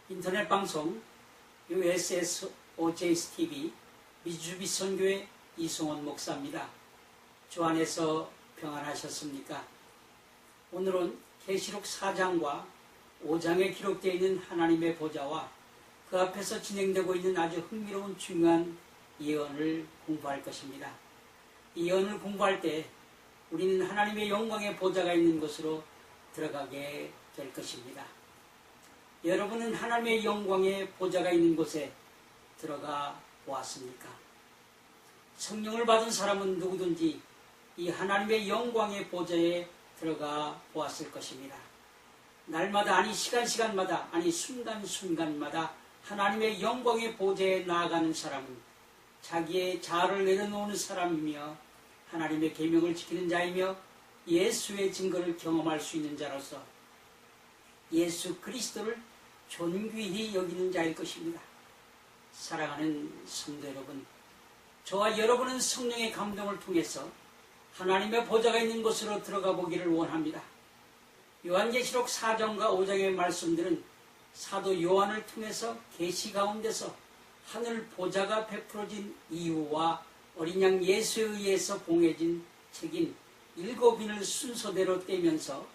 인터넷 방송 USSOJSTV 미주비 선교회 이승원 목사입니다. 주 안에서 평안하셨습니까? 오늘은 계시록 4장과 5장에 기록되어 있는 하나님의 보좌와 그 앞에서 진행되고 있는 아주 흥미로운 중요한 예언을 공부할 것입니다. 이 예언을 공부할 때 우리는 하나님의 영광의 보좌가 있는 곳으로 들어가게 될 것입니다. 여러분은 하나님의 영광의 보좌가 있는 곳에 들어가 보았습니까? 성령을 받은 사람은 누구든지 이 하나님의 영광의 보좌에 들어가 보았을 것입니다. 날마다 아니 시간마다 아니 순간마다 하나님의 영광의 보좌에 나아가는 사람은 자기의 자아를 내려놓는 사람이며 하나님의 계명을 지키는 자이며 예수의 증거를 경험할 수 있는 자로서 예수 그리스도를 존귀히 여기는 자일 것입니다. 사랑하는 성도 여러분, 저와 여러분은 성령의 감동을 통해서 하나님의 보좌가 있는 곳으로 들어가 보기를 원합니다. 요한계시록 4장과 5장의 말씀들은 사도 요한을 통해서 계시 가운데서 하늘 보좌가 베풀어진 이유와 어린 양 예수에 의해서 봉해진 책인 7인을 순서대로 떼면서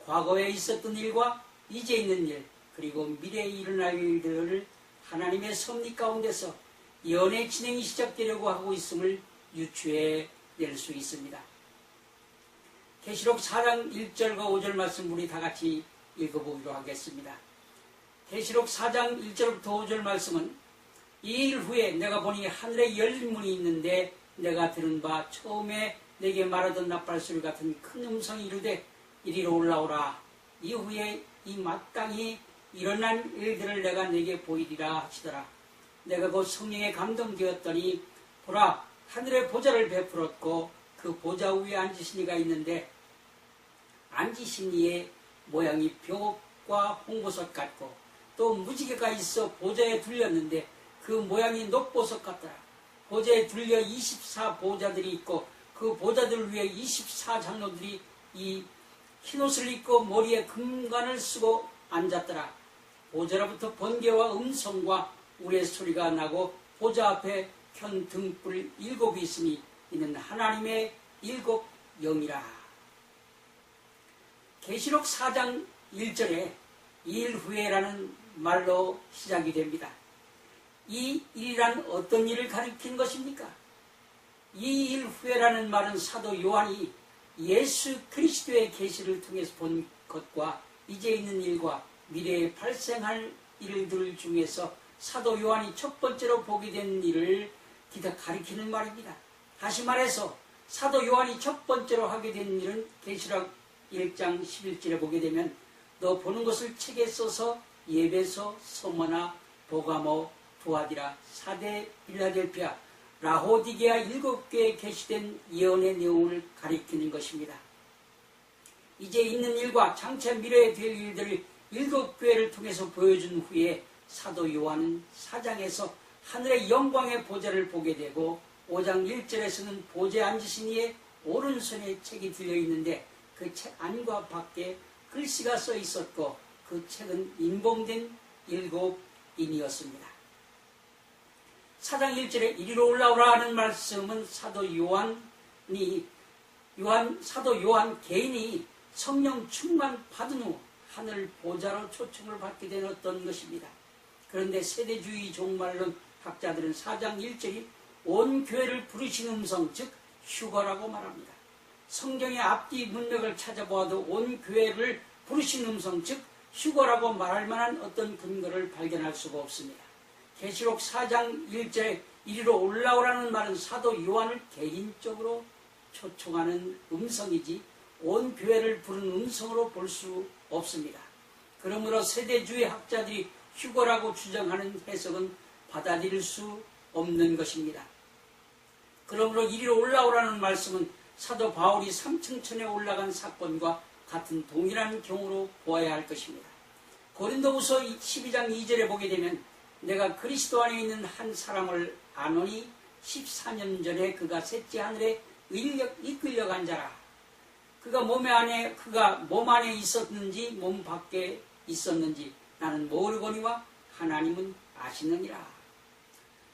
과거에 있었던 일과 이제 있는 일 그리고 미래에 일어날 일들을 하나님의 섭리 가운데서 예언의 진행이 시작되려고 하고 있음을 유추해 낼 수 있습니다. 계시록 4장 1절과 5절 말씀 우리 다 같이 읽어보기로 하겠습니다. 계시록 4장 1절부터 5절 말씀은 이 일 후에 내가 보니 하늘에 열린 문이 있는데 내가 들은 바 처음에 내게 말하던 나팔소리 같은 큰 음성이 이르되 이리로 올라오라. 이후에 이 마땅히 일어난 일들을 내가 내게 보이리라 하시더라. 내가 곧 성령에 감동되었더니 보라 하늘의 보좌를 베풀었고 그 보좌 위에 앉으신 이가 있는데 앉으신 이의 모양이 벽과 홍보석 같고 또 무지개가 있어 보좌에 둘렸는데 그 모양이 녹보석 같더라. 보좌에 둘려 24보좌들이 있고 그 보좌들 위에 24장로들이 이 흰옷을 입고 머리에 금관을 쓰고 앉았더라. 보좌로부터 번개와 음성과 우레 소리가 나고 보좌 앞에 켠 등불 7이 있으니 이는 하나님의 7 영이라. 계시록 4장 1절에 일 후에라는 말로 시작이 됩니다. 이 일이란 어떤 일을 가리키는 것입니까? 이 일 후에라는 말은 사도 요한이 예수 그리스도의 계시를 통해서 본 것과 이제 있는 일과 미래에 발생할 일들 중에서 사도 요한이 첫 번째로 보게 된 일을 가리키는 말입니다. 다시 말해서 사도 요한이 첫 번째로 하게 된 일은 계시록 1장 11절에 보게 되면 너 보는 것을 책에 써서 예배소, 서머나, 보가모, 두아디라, 사대, 빌라델피아, 라호디게아 7개에 게시된 예언의 내용을 가리키는 것입니다. 이제 있는 일과 장차 미래에 될 일들을 7교회를 통해서 보여준 후에 사도 요한은 4장에서 하늘의 영광의 보좌를 보게 되고 5장 1절에서는 보좌에 앉으신 이의 오른손에 책이 들려있는데 그 책 안과 밖에 글씨가 써 있었고 그 책은 인봉된 7인이었습니다. 4장 1절에 이리로 올라오라 하는 말씀은 사도 요한 개인이 성령 충만 받은 후 하늘 보좌로 초청을 받게 된 어떤 것입니다. 그런데 세대주의 종말론 학자들은 4장 1절이 온 교회를 부르시는 음성, 즉 휴거라고 말합니다. 성경의 앞뒤 문맥을 찾아보아도 온 교회를 부르시는 음성, 즉 휴거라고 말할 만한 어떤 근거를 발견할 수가 없습니다. 계시록 4장 1절에 이리로 올라오라는 말은 사도 요한을 개인적으로 초청하는 음성이지 온 교회를 부르는 음성으로 볼 수 없습니다. 그러므로 세대주의 학자들이 휴거라고 주장하는 해석은 받아들일 수 없는 것입니다. 그러므로 이리로 올라오라는 말씀은 사도 바울이 3층천에 올라간 사건과 같은 동일한 경우로 보아야 할 것입니다. 고린도후서 12장 2절에 보게 되면 내가 그리스도 안에 있는 한 사람을 아노니 14년 전에 그가 셋째 하늘에 이끌려간 자라. 그가 몸 안에 있었는지 몸 밖에 있었는지 나는 모르거니와 하나님은 아시느니라.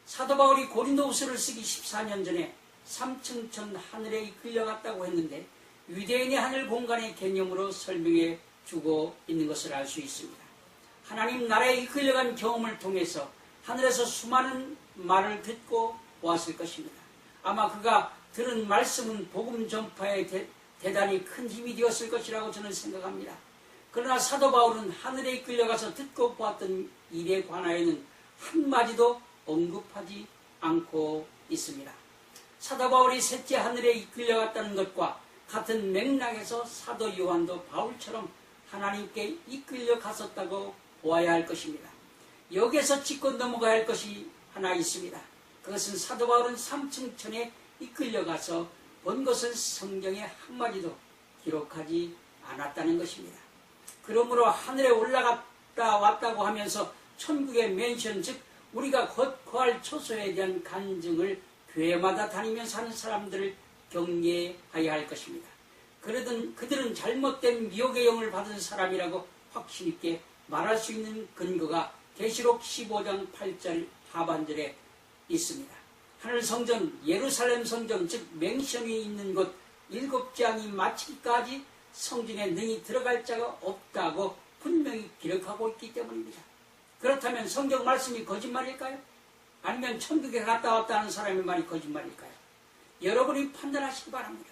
사도 바울이 고린도후서를 쓰기 14년 전에 3층천 하늘에 이끌려갔다고 했는데 유대인의 하늘 공간의 개념으로 설명해 주고 있는 것을 알 수 있습니다. 하나님 나라에 이끌려간 경험을 통해서 하늘에서 수많은 말을 듣고 보았을 것입니다. 아마 그가 들은 말씀은 복음 전파에 대단히 큰 힘이 되었을 것이라고 저는 생각합니다. 그러나 사도 바울은 하늘에 이끌려가서 듣고 보았던 일에 관하여는 한마디도 언급하지 않고 있습니다. 사도 바울이 셋째 하늘에 이끌려갔다는 것과 같은 맥락에서 사도 요한도 바울처럼 하나님께 이끌려갔었다고 보아야 할 것입니다. 여기에서 짚고 넘어가야 할 것이 하나 있습니다. 그것은 사도 바울은 삼층천에 이끌려가서 본 것을 성경에 한마디도 기록하지 않았다는 것입니다. 그러므로 하늘에 올라갔다 왔다고 하면서 천국의 맨션, 즉 우리가 곧 거할 초소에 대한 간증을 교회마다 다니면서 하는 사람들을 경계하여야 할 것입니다. 그들은 잘못된 미혹의 영을 받은 사람이라고 확신 있게 말할 수 있는 근거가 계시록 15장 8절 하반절에 있습니다. 하늘 성전, 예루살렘 성전, 즉 맹션이 있는 곳 7장이 마치기까지 성전에 능히 들어갈 자가 없다고 분명히 기록하고 있기 때문입니다. 그렇다면 성경 말씀이 거짓말일까요? 아니면 천국에 갔다 왔다 하는 사람의 말이 거짓말일까요? 여러분이 판단하시기 바랍니다.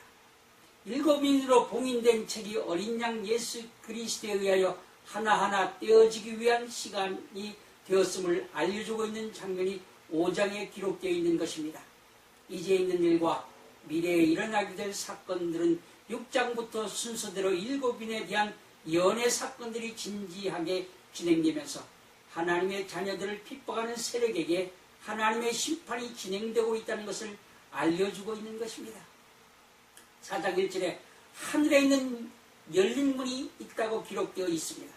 7인으로 봉인된 책이 어린 양 예수 그리스도에 의하여 하나하나 떼어지기 위한 시간이 되었음을 알려주고 있는 장면이 5장에 기록되어 있는 것입니다. 이제 있는 일과 미래에 일어나게 될 사건들은 6장부터 순서대로 7인에 대한 연애 사건들이 진지하게 진행되면서 하나님의 자녀들을 핍박하는 세력에게 하나님의 심판이 진행되고 있다는 것을 알려주고 있는 것입니다. 4장 1절에 하늘에 있는 열린 문이 있다고 기록되어 있습니다.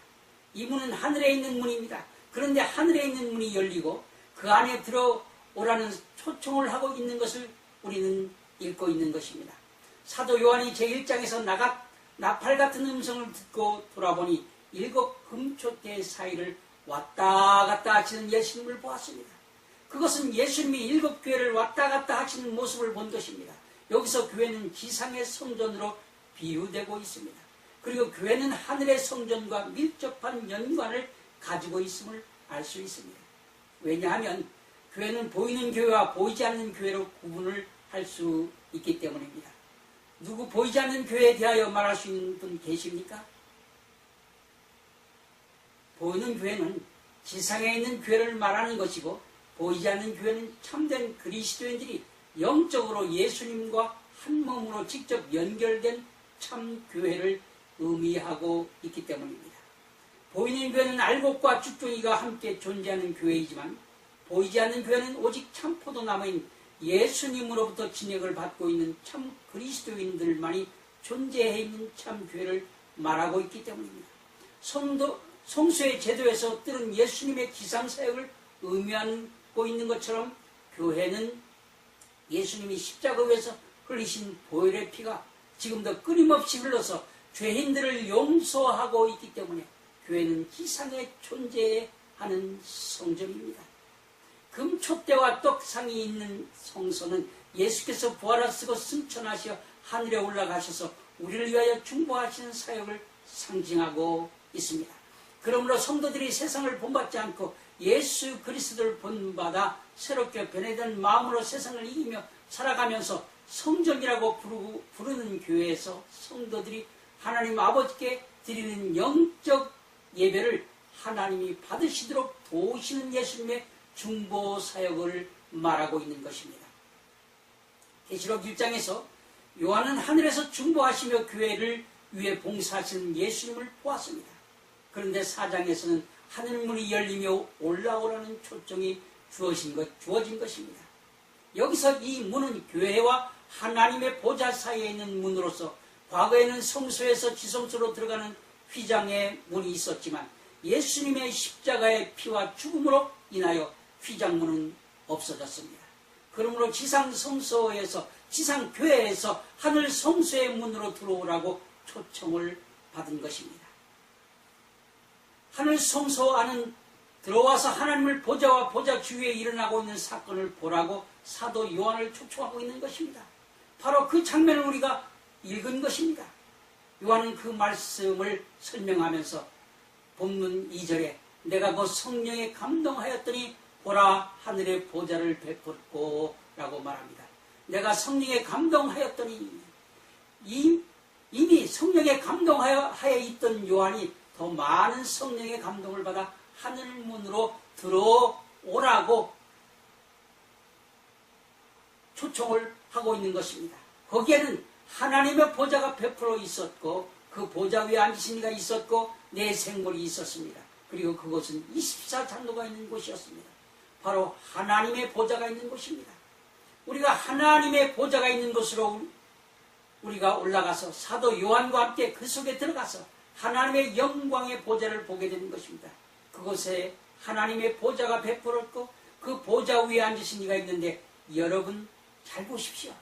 이 문은 하늘에 있는 문입니다. 그런데 하늘에 있는 문이 열리고 그 안에 들어오라는 초청을 하고 있는 것을 우리는 읽고 있는 것입니다. 사도 요한이 제1장에서 나팔 같은 음성을 듣고 돌아보니 7 금초대 사이를 왔다 갔다 하시는 예수님을 보았습니다. 그것은 예수님이 7 교회를 왔다 갔다 하시는 모습을 본 것입니다. 여기서 교회는 지상의 성전으로 비유되고 있습니다. 그리고 교회는 하늘의 성전과 밀접한 연관을 가지고 있음을 알 수 있습니다. 왜냐하면 교회는 보이는 교회와 보이지 않는 교회로 구분을 할 수 있기 때문입니다. 누구 보이지 않는 교회에 대하여 말할 수 있는 분 계십니까? 보이는 교회는 지상에 있는 교회를 말하는 것이고 보이지 않는 교회는 참된 그리스도인들이 영적으로 예수님과 한 몸으로 직접 연결된 참 교회를 의미하고 있기 때문입니다. 보이는 교회는 알곡과 쭉종이가 함께 존재하는 교회이지만 보이지 않는 교회는 오직 참 포도나무인 예수님으로부터 진액을 받고 있는 참 그리스도인들만이 존재해 있는 참 교회를 말하고 있기 때문입니다. 성수의 제도에서 들은 예수님의 지상사역을 의미하고 있는 것처럼 교회는 예수님이 십자가 위에서 흘리신 보혈의 피가 지금도 끊임없이 흘러서 죄인들을 용서하고 있기 때문에 교회는 지상에 존재하는 성전입니다. 금촛대와 떡상이 있는 성소는 예수께서 부활하시고 승천하시어 하늘에 올라가셔서 우리를 위하여 중보하시는 사역을 상징하고 있습니다. 그러므로 성도들이 세상을 본받지 않고 예수 그리스도를 본받아 새롭게 변해된 마음으로 세상을 이기며 살아가면서 성전이라고 부르는 교회에서 성도들이 하나님 아버지께 드리는 영적 예배를 하나님이 받으시도록 도우시는 예수님의 중보 사역을 말하고 있는 것입니다. 계시록 1장에서 요한은 하늘에서 중보하시며 교회를 위해 봉사하시는 예수님을 보았습니다. 그런데 4장에서는 하늘문이 열리며 올라오라는 초청이 주어진 것입니다. 여기서 이 문은 교회와 하나님의 보좌 사이에 있는 문으로서 과거에는 성소에서 지성소로 들어가는 휘장의 문이 있었지만 예수님의 십자가의 피와 죽음으로 인하여 휘장문은 없어졌습니다. 그러므로 지상 성소에서 지상 교회에서 하늘 성소의 문으로 들어오라고 초청을 받은 것입니다. 하늘 성소 안은 들어와서 하나님을 보좌와 보좌 주위에 일어나고 있는 사건을 보라고 사도 요한을 초청하고 있는 것입니다. 바로 그 장면을 우리가 읽은 것입니다. 요한은 그 말씀을 설명하면서 본문 2절에 내가 그 성령에 감동하였더니 보라 하늘의 보좌를 베풀고 라고 말합니다. 내가 성령에 감동하였더니 이미 성령에 감동하여 있던 요한이 더 많은 성령의 감동을 받아 하늘문으로 들어오라고 초청을 하고 있는 것입니다. 거기에는 하나님의 보좌가 베풀어 있었고 그 보좌 위에 앉으신 이가 있었고 내 생물이 있었습니다. 그리고 그곳은 24장로가 있는 곳이었습니다. 바로 하나님의 보좌가 있는 곳입니다. 우리가 하나님의 보좌가 있는 곳으로 우리가 올라가서 사도 요한과 함께 그 속에 들어가서 하나님의 영광의 보좌를 보게 되는 것입니다. 그곳에 하나님의 보좌가 베풀었고 그 보좌 위에 앉으신 이가 있는데 여러분 잘 보십시오.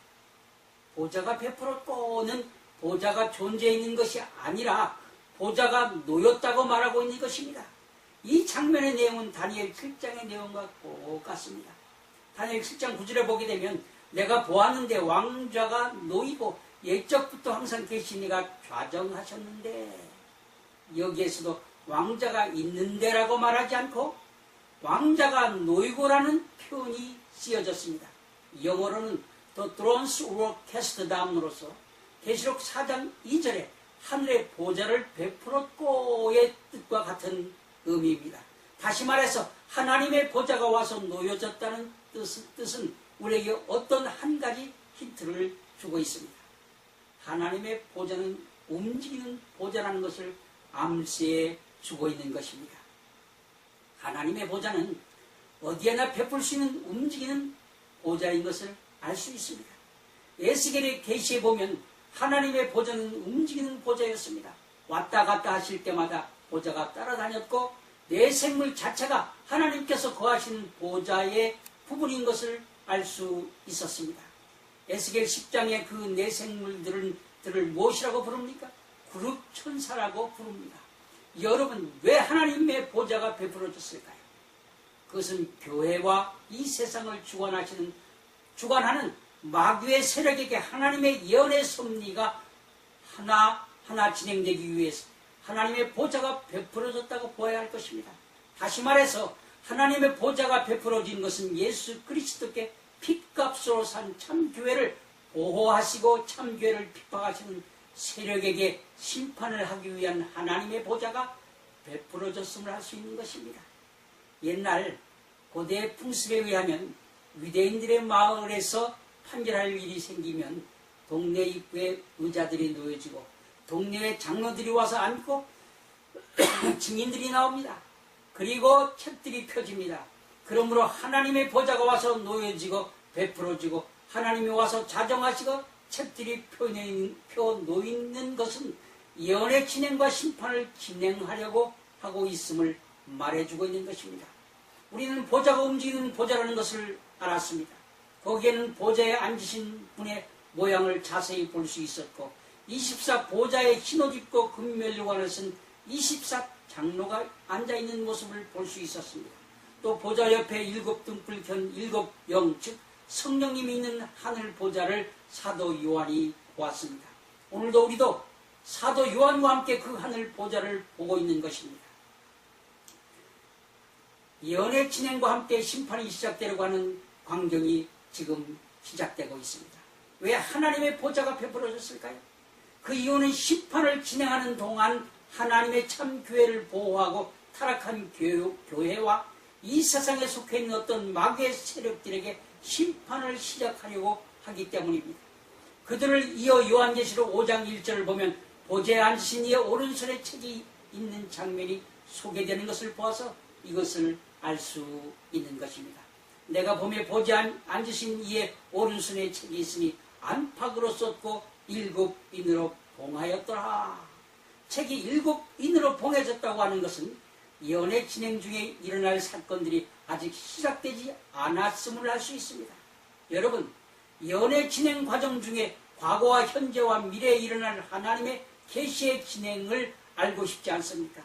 보좌가 베풀었고는 보좌가 존재해 있는 것이 아니라 보좌가 놓였다고 말하고 있는 것입니다. 이 장면의 내용은 다니엘 7장의 내용과 똑같습니다. 다니엘 7장 9절에 보게 되면 내가 보았는데 왕좌가 놓이고 옛적부터 항상 계신 이가 좌정하셨는데 여기에서도 왕자가 있는데라고 말하지 않고 왕자가 놓이고라는 표현이 쓰여졌습니다. 영어로는 The thrones were cast down으로서 계시록 4장 2절에 하늘의 보좌를 베풀었고의 뜻과 같은 의미입니다. 다시 말해서 하나님의 보좌가 와서 놓여졌다는 뜻은 우리에게 어떤 한 가지 힌트를 주고 있습니다. 하나님의 보좌는 움직이는 보좌라는 것을 암시해 주고 있는 것입니다. 하나님의 보좌는 어디에나 베풀 수 있는 움직이는 보좌인 것을 알 수 있습니다. 에스겔의 계시에 보면 하나님의 보좌는 움직이는 보좌였습니다. 왔다 갔다 하실 때마다 보좌가 따라다녔고 내 생물 자체가 하나님께서 거하시는 보좌의 부분인 것을 알 수 있었습니다. 에스겔 10장의 그 내 생물들을 무엇이라고 부릅니까? 그룹천사라고 부릅니다. 여러분 왜 하나님의 보좌가 베풀어졌을까요? 그것은 교회와 이 세상을 주관하는 마귀의 세력에게 하나님의 예언의 섭리가 하나하나 진행되기 위해서 하나님의 보좌가 베풀어졌다고 보아야 할 것입니다. 다시 말해서 하나님의 보좌가 베풀어진 것은 예수 그리스도께 핏값으로 산 참교회를 보호하시고 참교회를 핍박하시는 세력에게 심판을 하기 위한 하나님의 보좌가 베풀어졌음을 할 수 있는 것입니다. 옛날 고대 풍습에 의하면 유대인들의 마을에서 판결할 일이 생기면 동네 입구에 의자들이 놓여지고 동네에 장로들이 와서 앉고 증인들이 나옵니다. 그리고 책들이 펴집니다. 그러므로 하나님의 보좌가 와서 놓여지고 베풀어지고 하나님이 와서 자정하시고 책들이 펴놓이는 것은 예언의 진행과 심판을 진행하려고 하고 있음을 말해주고 있는 것입니다. 우리는 보좌가 움직이는 보좌라는 것을 알았습니다. 거기에는 보좌에 앉으신 분의 모양을 자세히 볼 수 있었고 24 보좌에 흰옷 입고 금면류관을 쓴 24 장로가 앉아있는 모습을 볼 수 있었습니다. 또 보좌 옆에 7 등불 켠 7 영, 즉 성령님이 있는 하늘 보좌를 사도 요한이 보았습니다. 오늘도 우리도 사도 요한과 함께 그 하늘 보좌를 보고 있는 것입니다. 예언의 진행과 함께 심판이 시작되려고 하는 광경이 지금 시작되고 있습니다. 왜 하나님의 보좌가 베풀어졌을까요? 그 이유는 심판을 진행하는 동안 하나님의 참 교회를 보호하고 타락한 교회와 이 세상에 속해 있는 어떤 마귀의 세력들에게 심판을 시작하려고 하기 때문입니다. 그들을 이어 요한계시록 5장 1절을 보면 보좌에 앉으신 이의 오른손에 책이 있는 장면이 소개되는 것을 보아서 이것을 알 수 있는 것입니다. 내가 보며 보좌에 앉으신 이의 오른손에 책이 있으니 안팎으로 썼고 7인으로 봉하였더라. 책이 7인으로 봉해졌다고 하는 것은 예언의 진행 중에 일어날 사건들이 아직 시작되지 않았음을 알 수 있습니다. 여러분, 예언의 진행 과정 중에 과거와 현재와 미래에 일어날 하나님의 계시의 진행을 알고 싶지 않습니까?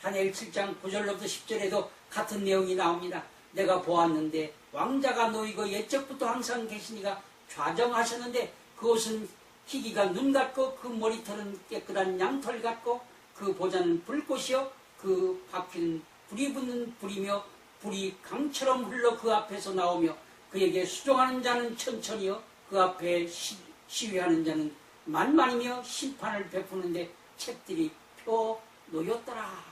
다니엘 7장 9절로부터 10절에도 같은 내용이 나옵니다. 내가 보았는데 왕자가 놓이고 옛적부터 항상 계시니가 좌정하셨는데 그것은 희기가 눈 같고 그 머리털은 깨끗한 양털 같고 그 보좌는 불꽃이요 그 바퀴는 불이 붙는 불이며 불이 강처럼 흘러 그 앞에서 나오며 그에게 수종하는 자는 천천히요 그 앞에 시위하는 자는 만만이며 심판을 베푸는데 책들이 펴 놓였더라.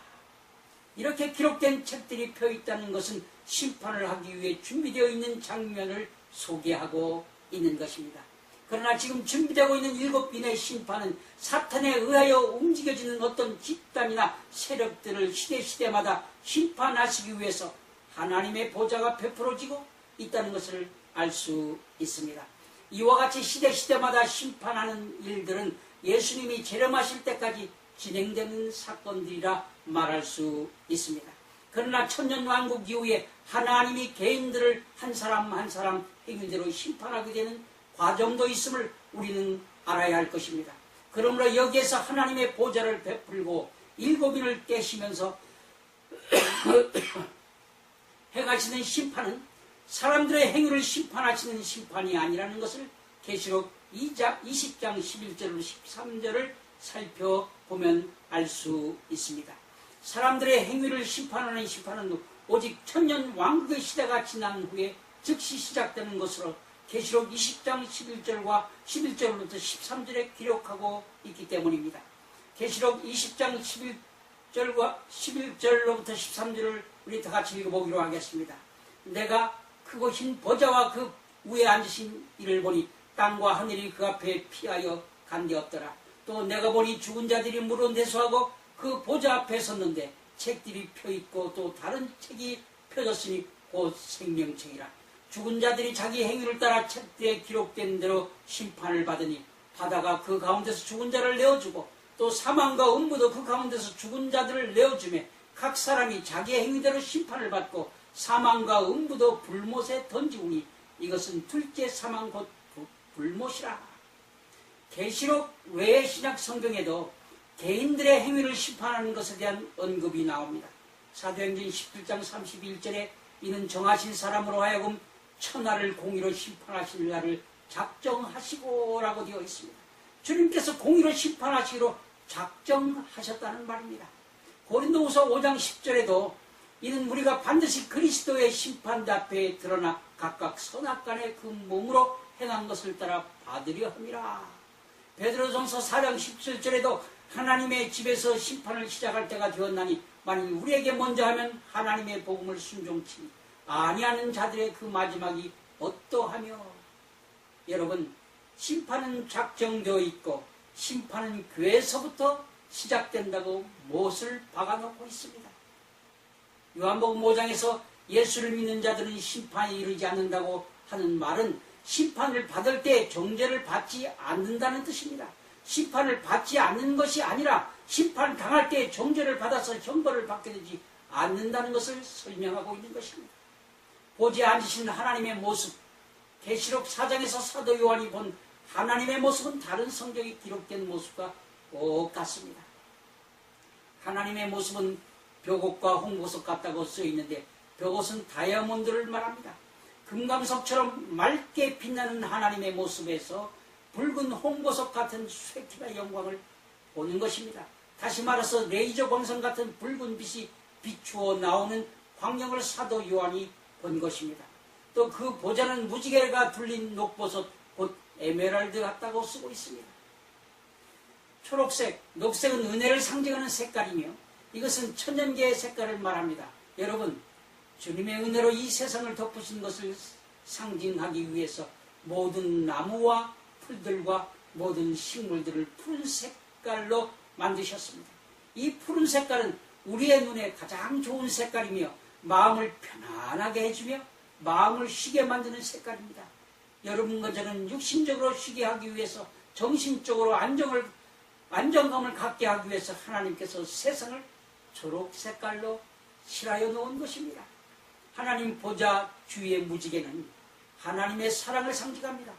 이렇게 기록된 책들이 펴 있다는 것은 심판을 하기 위해 준비되어 있는 장면을 소개하고 있는 것입니다. 그러나 지금 준비되고 있는 7인의 심판은 사탄에 의하여 움직여지는 어떤 집단이나 세력들을 시대마다 심판하시기 위해서 하나님의 보좌가 베풀어지고 있다는 것을 알 수 있습니다. 이와 같이 시대마다 심판하는 일들은 예수님이 재림하실 때까지 진행되는 사건들이라 말할 수 있습니다. 그러나 천년왕국 이후에 하나님이 개인들을 한 사람 한 사람 행위대로 심판하게 되는 과정도 있음을 우리는 알아야 할 것입니다. 그러므로 여기에서 하나님의 보좌를 베풀고 7인을 떼시면서 행하시는 심판은 사람들의 행위를 심판하시는 심판이 아니라는 것을 계시록 20장 11절로 13절을 살펴보면 알 수 있습니다. 사람들의 행위를 심판하는 심판은 오직 천년왕국의 시대가 지난 후에 즉시 시작되는 것으로 계시록 20장 11절과 11절부터 13절에 기록하고 있기 때문입니다. 계시록 20장 11절과 11절로부터 13절을 우리 다 같이 읽어보기로 하겠습니다. 내가 크고 흰 보좌와 그 위에 앉으신 이를 보니 땅과 하늘이 그 앞에 피하여 간되었더라. 또 내가 보니 죽은 자들이 물어 내수하고 그 보좌 앞에 섰는데 책들이 펴있고 또 다른 책이 펴졌으니 곧 생명책이라. 죽은 자들이 자기 행위를 따라 책들에 기록된 대로 심판을 받으니 바다가 그 가운데서 죽은 자를 내어주고 또 사망과 음부도 그 가운데서 죽은 자들을 내어주매 각 사람이 자기 행위대로 심판을 받고 사망과 음부도 불못에 던지우니 이것은 둘째 사망 곧 불못이라. 계시록 외의 신약 성경에도 개인들의 행위를 심판하는 것에 대한 언급이 나옵니다. 사도행전 17장 31절에 이는 정하신 사람으로 하여금 천하를 공의로 심판하실 날을 작정하시고 라고 되어 있습니다. 주님께서 공의로 심판하시기로 작정하셨다는 말입니다. 고린도후서 5장 10절에도 이는 우리가 반드시 그리스도의 심판대 앞에 드러나 각각 선악간에 그 몸으로 행한 것을 따라 받으려 함이라. 베드로전서 4장 17절에도 하나님의 집에서 심판을 시작할 때가 되었나니 만일 우리에게 먼저 하면 하나님의 복음을 순종치 아니하는 자들의 그 마지막이 어떠하며. 여러분, 심판은 작정되어 있고 심판은 교회에서부터 시작된다고 못을 박아놓고 있습니다. 요한복음 5장에서 예수를 믿는 자들은 심판이 이르지 않는다고 하는 말은 심판을 받을 때 정죄를 받지 않는다는 뜻입니다. 심판을 받지 않는 것이 아니라 심판 당할 때 정죄를 받아서 형벌을 받게 되지 않는다는 것을 설명하고 있는 것입니다. 보좌에 앉으신 하나님의 모습, 계시록 4장에서 사도 요한이 본 하나님의 모습은 다른 성경에 기록된 모습과 똑같습니다. 하나님의 모습은 벽옷과 홍보석 같다고 써있는데 벽옷은 다이아몬드를 말합니다. 금강석처럼 맑게 빛나는 하나님의 모습에서 붉은 홍보석 같은 쇠키나 영광을 보는 것입니다. 다시 말해서 레이저 광선 같은 붉은 빛이 비추어 나오는 광경을 사도 요한이 본 것입니다. 또 그 보좌는 무지개가 둘린 녹보석 곧 에메랄드 같다고 쓰고 있습니다. 초록색, 녹색은 은혜를 상징하는 색깔이며 이것은 천년계의 색깔을 말합니다. 여러분, 주님의 은혜로 이 세상을 덮으신 것을 상징하기 위해서 모든 나무와 풀들과 모든 식물들을 푸른 색깔로 만드셨습니다. 이 푸른 색깔은 우리의 눈에 가장 좋은 색깔이며 마음을 편안하게 해주며 마음을 쉬게 만드는 색깔입니다. 여러분과 저는 육신적으로 쉬게 하기 위해서 정신적으로 안정감을 갖게 하기 위해서 하나님께서 세상을 초록 색깔로 칠하여 놓은 것입니다. 하나님 보좌 주위의 무지개는 하나님의 사랑을 상징합니다.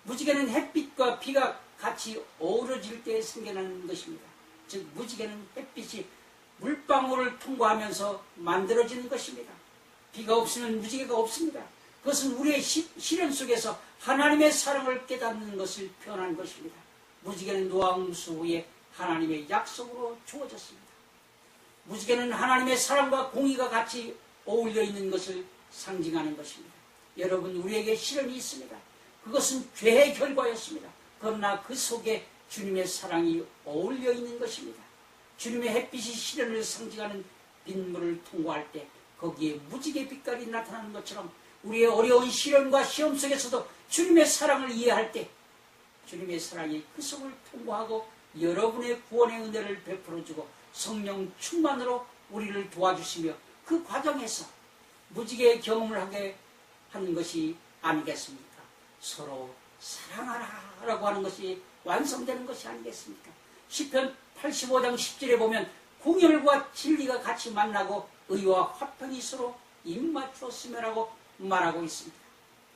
무지개는 햇빛과 비가 같이 어우러질 때 생겨나는 것입니다. 즉 무지개는 햇빛이 물방울을 통과하면서 만들어지는 것입니다. 비가 없으면 무지개가 없습니다. 그것은 우리의 시련 속에서 하나님의 사랑을 깨닫는 것을 표현한 것입니다. 무지개는 노왕수 후에 하나님의 약속으로 주어졌습니다. 무지개는 하나님의 사랑과 공의가 같이 어울려 있는 것을 상징하는 것입니다. 여러분, 우리에게 시련이 있습니다. 그것은 죄의 결과였습니다. 그러나 그 속에 주님의 사랑이 어울려 있는 것입니다. 주님의 햇빛이 시련을 상징하는 빗물을 통과할 때 거기에 무지개 빛깔이 나타나는 것처럼 우리의 어려운 시련과 시험 속에서도 주님의 사랑을 이해할 때 주님의 사랑이 그 속을 통과하고 여러분의 구원의 은혜를 베풀어주고 성령 충만으로 우리를 도와주시며 그 과정에서 무지개의 경험을 하게 하는 것이 아니겠습니까? 서로 사랑하라 라고 하는 것이 완성되는 것이 아니겠습니까? 시편 85장 10절에 보면 공의와 진리가 같이 만나고 의와 화평이 서로 입맞추었으며라고 말하고 있습니다.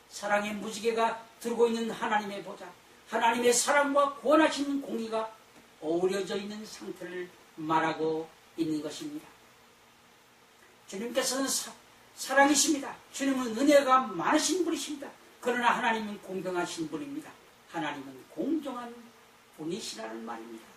사랑의 무지개가 들고 있는 하나님의 보좌, 하나님의 사랑과 구원하시는 공의가 어우러져 있는 상태를 말하고 있는 것입니다. 주님께서는 사랑이십니다. 주님은 은혜가 많으신 분이십니다. 그러나 하나님은 공평하신 분입니다. 하나님은 공정한 분이시라는 말입니다.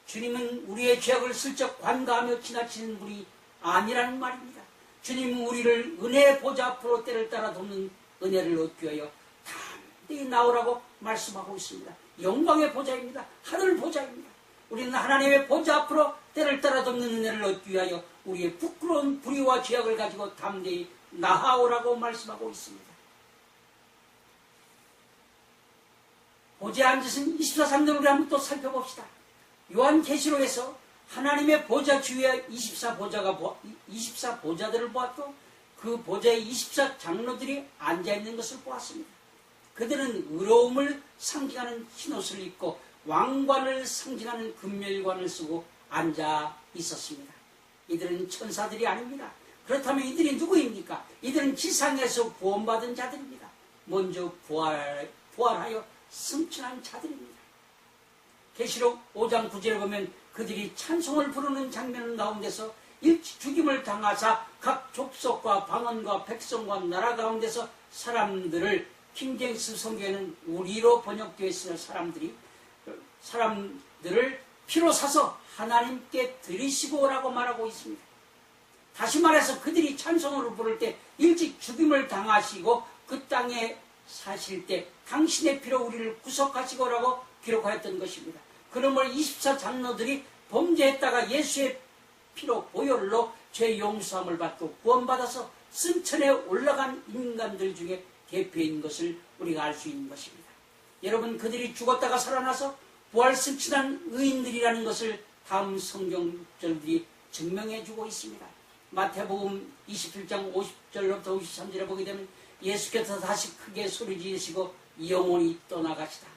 주님은 우리의 죄악을 슬쩍 관가하며 지나치는 분이 아니라는 말입니다. 주님은 우리를 은혜의 보좌 앞으로 때를 따라 돕는 은혜를 얻기 위하여 담대히 나오라고 말씀하고 있습니다. 영광의 보좌입니다. 하늘 보좌입니다. 우리는 하나님의 보좌 앞으로 때를 따라 돕는 은혜를 얻기 위하여 우리의 부끄러운 불의와 죄악을 가지고 담대히 나아오라고 말씀하고 있습니다. 보좌에 앉으신 24상들 우리 한번 또 살펴봅시다. 요한계시록에서 하나님의 보좌 주위에 24보좌들을 보았고 그 보좌에 24장로들이 앉아있는 것을 보았습니다. 그들은 의로움을 상징하는 흰옷을 입고 왕관을 상징하는 금멸관을 쓰고 앉아 있었습니다. 이들은 천사들이 아닙니다. 그렇다면 이들이 누구입니까? 이들은 지상에서 구원받은 자들입니다. 먼저 부활하여 승천한 자들입니다. 계시록 5장 9절에 보면 그들이 찬송을 부르는 장면 가운데서 일찍 죽임을 당하사 각 족속과 방언과 백성과 나라 가운데서 사람들을, 킹제임스 성경에는 우리로 번역되어 있으며 사람들을 피로 사서 하나님께 드리시고라고 말하고 있습니다. 다시 말해서 그들이 찬송을 부를 때 일찍 죽임을 당하시고 그 땅에 사실 때 당신의 피로 우리를 구속하시고라고 기록하였던 것입니다. 그러므로 24장로들이 범죄했다가 예수의 피로 보혈로 죄 용서함을 받고 구원받아서 승천에 올라간 인간들 중에 대표인 것을 우리가 알 수 있는 것입니다. 여러분, 그들이 죽었다가 살아나서 부활 승천한 의인들이라는 것을 다음 성경절들이 증명해 주고 있습니다. 마태복음 27장 50절로부터 53절에 보게 되면 예수께서 다시 크게 소리 지르시고 영원히 떠나가시다.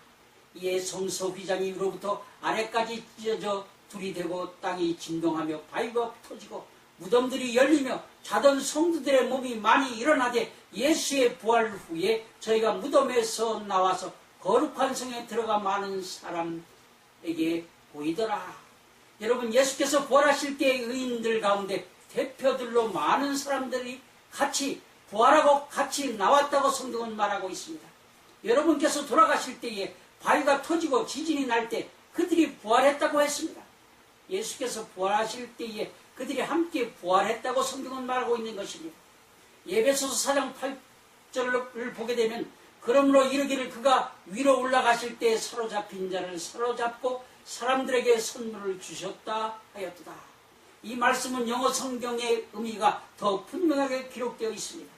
이에 성서 휘장이 위로부터 아래까지 찢어져 둘이 되고 땅이 진동하며 바위가 터지고 무덤들이 열리며 자던 성도들의 몸이 많이 일어나되 예수의 부활 후에 저희가 무덤에서 나와서 거룩한 성에 들어가 많은 사람에게 보이더라. 여러분, 예수께서 부활하실 때의 의인들 가운데 대표들로 많은 사람들이 같이 부활하고 같이 나왔다고 성경은 말하고 있습니다. 여러분께서 돌아가실 때에 바위가 터지고 지진이 날 때 그들이 부활했다고 했습니다. 예수께서 부활하실 때에 그들이 함께 부활했다고 성경은 말하고 있는 것입니다. 에베소서 4장 8절을 보게 되면 그러므로 이르기를 그가 위로 올라가실 때 사로잡힌 자를 사로잡고 사람들에게 선물을 주셨다 하였도다. 이 말씀은 영어 성경의 의미가 더 분명하게 기록되어 있습니다.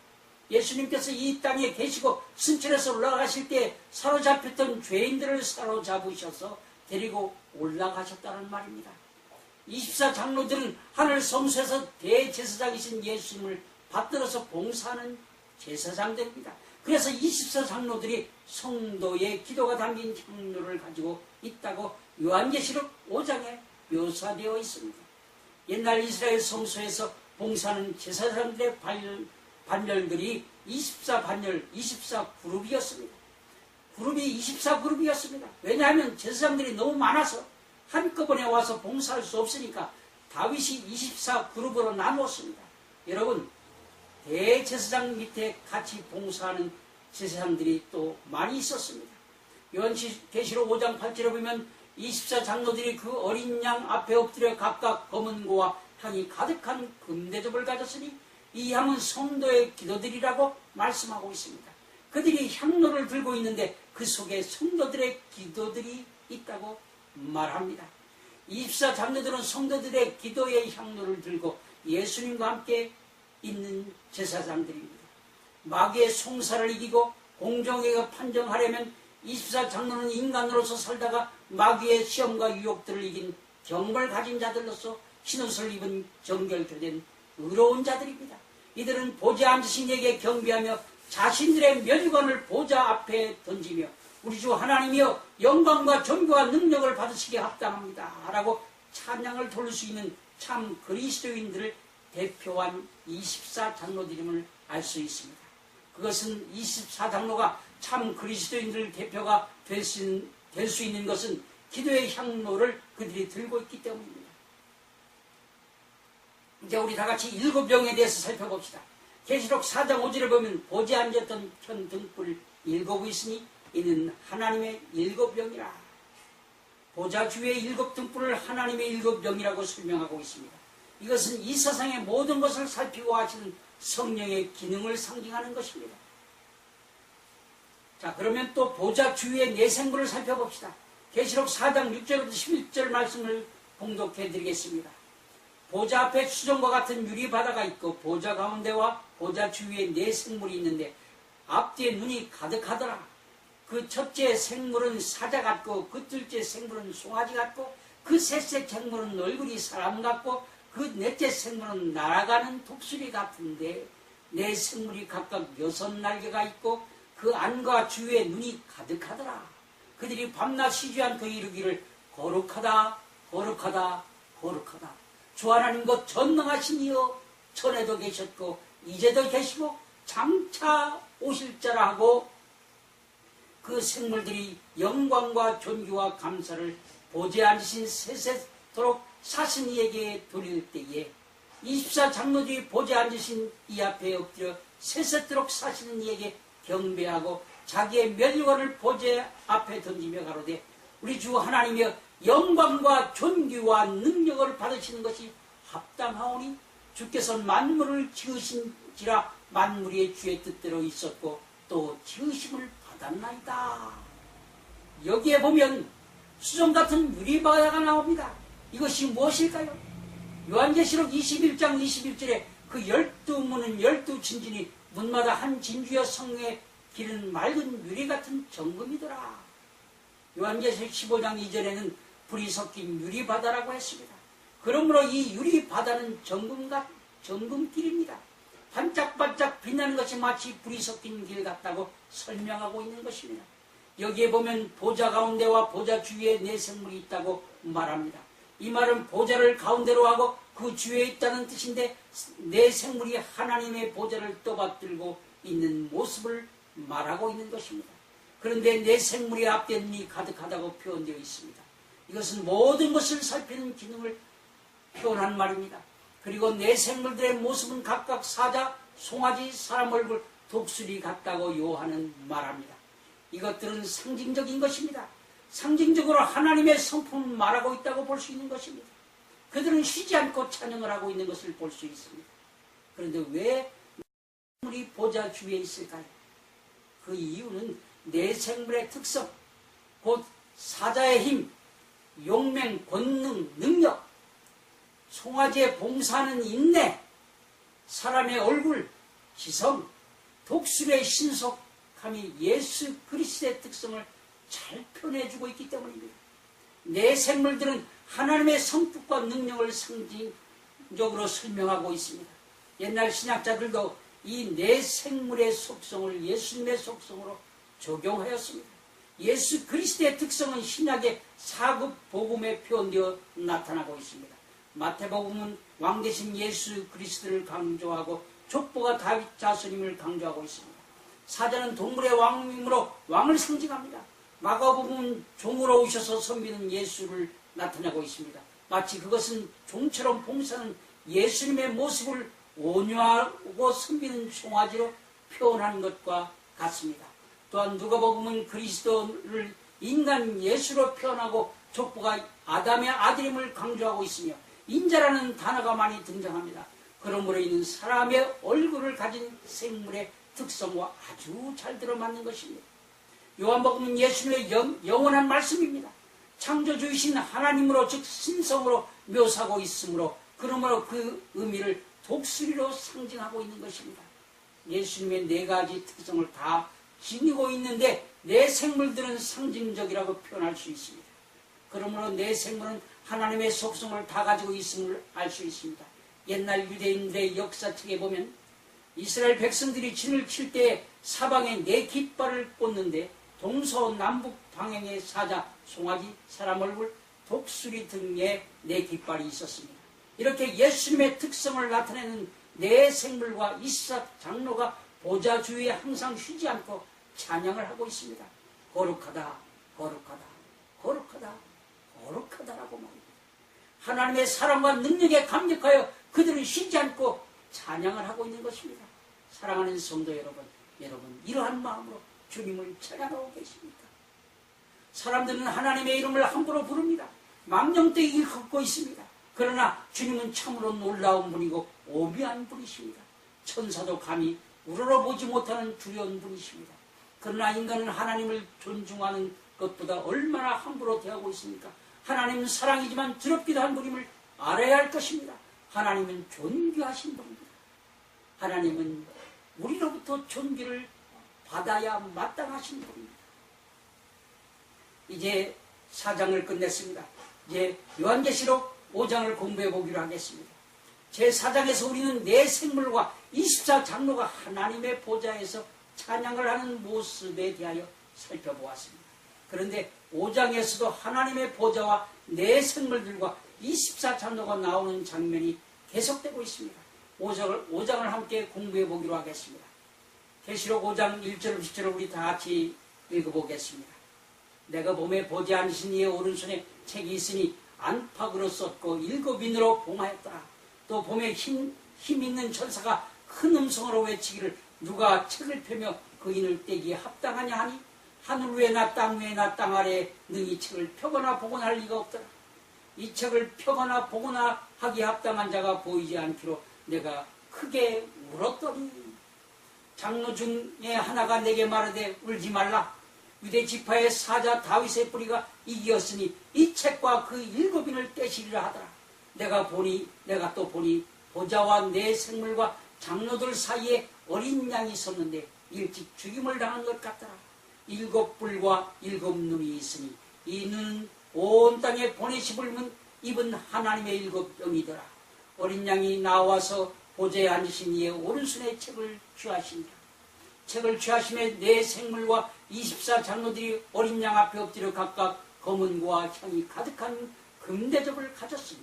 예수님께서 이 땅에 계시고 승천해서 올라가실 때 사로잡혔던 죄인들을 사로잡으셔서 데리고 올라가셨다는 말입니다. 24장로들은 하늘 성소에서 대제사장이신 예수님을 받들어서 봉사하는 제사장들입니다. 그래서 24장로들이 성도의 기도가 담긴 향로를 가지고 있다고 요한계시록 5장에 묘사되어 있습니다. 옛날 이스라엘 성소에서 봉사하는 제사장들의 반열들이 24반열, 24그룹이었습니다. 그룹이 24그룹이었습니다. 왜냐하면 제사장들이 너무 많아서 한꺼번에 와서 봉사할 수 없으니까 다윗이 24그룹으로 나누었습니다. 여러분, 대제사장 밑에 같이 봉사하는 제사장들이 또 많이 있었습니다. 요한계시록 5장 8절에 보면 24장로들이 그 어린 양 앞에 엎드려 각각 검은 고와 향이 가득한 금대접을 가졌으니 이 향은 성도의 기도들이라고 말씀하고 있습니다. 그들이 향로를 들고 있는데 그 속에 성도들의 기도들이 있다고 말합니다. 24장로들은 성도들의 기도의 향로를 들고 예수님과 함께 있는 제사장들입니다. 마귀의 송사를 이기고 공정하게 판정하려면 24장로는 인간으로서 살다가 마귀의 시험과 유혹들을 이긴 경험을 가진 자들로서 흰옷을 입은 정결교된 의로운 자들입니다. 이들은 보좌 앉으신 이에게 경배하며 자신들의 멸관을 보좌 앞에 던지며 우리 주 하나님이여 영광과 존귀와 능력을 받으시기에 합당합니다 라고 찬양을 돌릴 수 있는 참 그리스도인들을 대표한 24장로들임을 알 수 있습니다. 그것은 24장로가 참 그리스도인들 대표가 될 수 있는 것은 기도의 향로를 그들이 들고 있기 때문입니다. 이제 우리 다같이 7병에 대해서 살펴봅시다. 계시록 4장 5절에 보면 보좌에 앉았던 편 등불 7이 있으니 이는 하나님의 7병이라. 보좌 주위의 7등불을 하나님의 7병이라고 설명하고 있습니다. 이것은 이 세상의 모든 것을 살피고 하시는 성령의 기능을 상징하는 것입니다. 자, 그러면 또 보좌 주위의 내생물을 살펴봅시다. 계시록 4장 6절부터 11절 말씀을 봉독해 드리겠습니다. 보좌 앞에 수정과 같은 유리바다가 있고 보좌 가운데와 보좌 주위에 네 생물이 있는데 앞뒤에 눈이 가득하더라. 그 첫째 생물은 사자 같고 그 둘째 생물은 송아지 같고 그 셋째 생물은 얼굴이 사람 같고 그 넷째 생물은 날아가는 독수리 같은데 네 생물이 각각 6날개가 있고 그 안과 주위에 눈이 가득하더라. 그들이 밤낮 쉬지 않고 이르기를 거룩하다 거룩하다 거룩하다. 주 하나님 곧 전능하신 이여 전에도 계셨고 이제도 계시고 장차 오실 자라 하고 그 생물들이 영광과 존귀와 감사를 보좌에 앉으신 세세토록 사신 이에게 돌릴 때에 24장로들이 보좌에 앉으신 이 앞에 엎드려 세세토록 사시는 이에게 경배하고 자기의 멸관을 보좌 앞에 던지며 가로되 우리 주 하나님이여 영광과 존귀와 능력을 받으시는 것이 합당하오니 주께서 만물을 지으신지라 만물이 주의 뜻대로 있었고 또 지으심을 받았나이다. 여기에 보면 수정 같은 유리바다가 나옵니다. 이것이 무엇일까요? 요한계시록 21장 21절에 그 12문은 12진진이 문마다 한 진주여 성에 기른 맑은 유리 같은 정금이더라. 요한계시록 15장 2절에는 불이 섞인 유리바다라고 했습니다. 그러므로 이 유리바다는 정금길입니다. 반짝반짝 빛나는 것이 마치 불이 섞인 길 같다고 설명하고 있는 것입니다. 여기에 보면 보좌 가운데와 보좌 주위에 네 생물이 있다고 말합니다. 이 말은 보좌를 가운데로 하고 그 주위에 있다는 뜻인데 네 생물이 하나님의 보좌를 떠받들고 있는 모습을 말하고 있는 것입니다. 그런데 네 생물이 앞에 눈이 가득하다고 표현되어 있습니다. 이것은 모든 것을 살피는 기능을 표현한 말입니다. 그리고 네 생물들의 모습은 각각 사자, 송아지, 사람 얼굴, 독수리 같다고 요한은 말합니다. 이것들은 상징적인 것입니다. 상징적으로 하나님의 성품을 말하고 있다고 볼 수 있는 것입니다. 그들은 쉬지 않고 찬양을 하고 있는 것을 볼 수 있습니다. 그런데 왜 생물이 보좌 주위에 있을까요? 그 이유는 네 생물의 특성, 곧 사자의 힘, 용맹, 권능, 능력, 송아지의 봉사하는 인내, 사람의 얼굴, 지성, 독수리의 신속함이 예수 그리스도의 특성을 잘 표현해주고 있기 때문입니다. 네 생물들은 하나님의 성품과 능력을 상징적으로 설명하고 있습니다. 옛날 신학자들도 이 네 생물의 속성을 예수님의 속성으로 적용하였습니다. 예수 그리스도의 특성은 신약의 4급 복음에 표현되어 나타나고 있습니다. 마태복음은 왕 대신 예수 그리스도를 강조하고 족보가 다윗 자손임을 강조하고 있습니다. 사자는 동물의 왕임으로 왕을 상징합니다. 마가복음은 종으로 오셔서 섬기는 예수를 나타내고 있습니다. 마치 그것은 종처럼 봉사하는 예수님의 모습을 온유하고 섬기는 송아지로 표현하는 것과 같습니다. 또한 누가복음은 그리스도를 인간 예수로 표현하고 족보가 아담의 아들임을 강조하고 있으며 인자라는 단어가 많이 등장합니다. 그러므로 이는 사람의 얼굴을 가진 생물의 특성과 아주 잘 들어맞는 것입니다. 요한복음은 예수님의 영원한 말씀입니다. 창조주이신 하나님으로 즉 신성으로 묘사하고 있으므로 그러므로 그 의미를 독수리로 상징하고 있는 것입니다. 예수님의 네 가지 특성을 다 지니고 있는데 네 생물들은 상징적이라고 표현할 수 있습니다. 그러므로 네 생물은 하나님의 속성을 다 가지고 있음을 알 수 있습니다. 옛날 유대인들의 역사책에 보면 이스라엘 백성들이 진을 칠 때 사방에 네 깃발을 꽂는데 동서남북 방향의 사자, 송아지, 사람 얼굴, 독수리 등의 네 깃발이 있었습니다. 이렇게 예수님의 특성을 나타내는 네 생물과 24장로가 보좌 주위에 항상 쉬지 않고 찬양을 하고 있습니다. 거룩하다, 거룩하다, 거룩하다, 거룩하다라고 말합니다. 하나님의 사랑과 능력에 감격하여 그들은 쉬지 않고 찬양을 하고 있는 것입니다. 사랑하는 성도 여러분, 이러한 마음으로 주님을 찬양하고 계십니까? 사람들은 하나님의 이름을 함부로 부릅니다. 망령되이 일컫고 있습니다. 그러나 주님은 참으로 놀라운 분이고 오묘한 분이십니다. 천사도 감히 우러러보지 못하는 두려운 분이십니다. 그러나 인간은 하나님을 존중하는 것보다 얼마나 함부로 대하고 있습니까? 하나님은 사랑이지만 두렵기도 한 분임을 알아야 할 것입니다. 하나님은 존귀하신 분입니다. 하나님은 우리로부터 존귀를 받아야 마땅하신 분입니다. 이제 4장을 끝냈습니다. 이제 요한계시록 5장을 공부해 보기로 하겠습니다. 제4장에서 우리는 네 생물과 24장로가 하나님의 보좌에서 찬양을 하는 모습에 대하여 살펴보았습니다. 그런데 5장에서도 하나님의 보좌와 네 생물들과 24장로가 나오는 장면이 계속되고 있습니다. 5장을 함께 공부해 보기로 하겠습니다. 계시록 5장 1절 10절을 우리 다 같이 읽어보겠습니다. 내가 봄에 보지 않으신 이의 오른손에 책이 있으니 안팎으로 썼고 7인으로 봉하였더라. 또 봄에 힘 있는 천사가 큰 음성으로 외치기를 누가 책을 펴며 그 인을 떼기에 합당하냐 하니 하늘 위에나 땅 위에나 땅 아래에 능히 책을 펴거나 보거나 할 리가 없더라. 이 책을 펴거나 보거나 하기에 합당한 자가 보이지 않기로 내가 크게 울었더니 장로 중에 하나가 내게 말하되 울지 말라. 유대 지파의 사자 다윗의 뿌리가 이기었으니 이 책과 그 7인을 떼시리라 하더라. 내가 또 보니 보좌와 네 생물과 장로들 사이에 어린 양이 섰는데 일찍 죽임을 당한 것 같더라. 7뿔과 7눈이 있으니 이 눈은 온 땅에 보내시 불문 입은 하나님의 7영이더라. 어린 양이 나와서 보좌에 앉으신 이의 오른손에 책을 취하신다. 책을 취하심에 네 생물과 24장로들이 어린 양 앞에 엎드려 각각 검은고와 향이 가득한 금대접을 가졌으니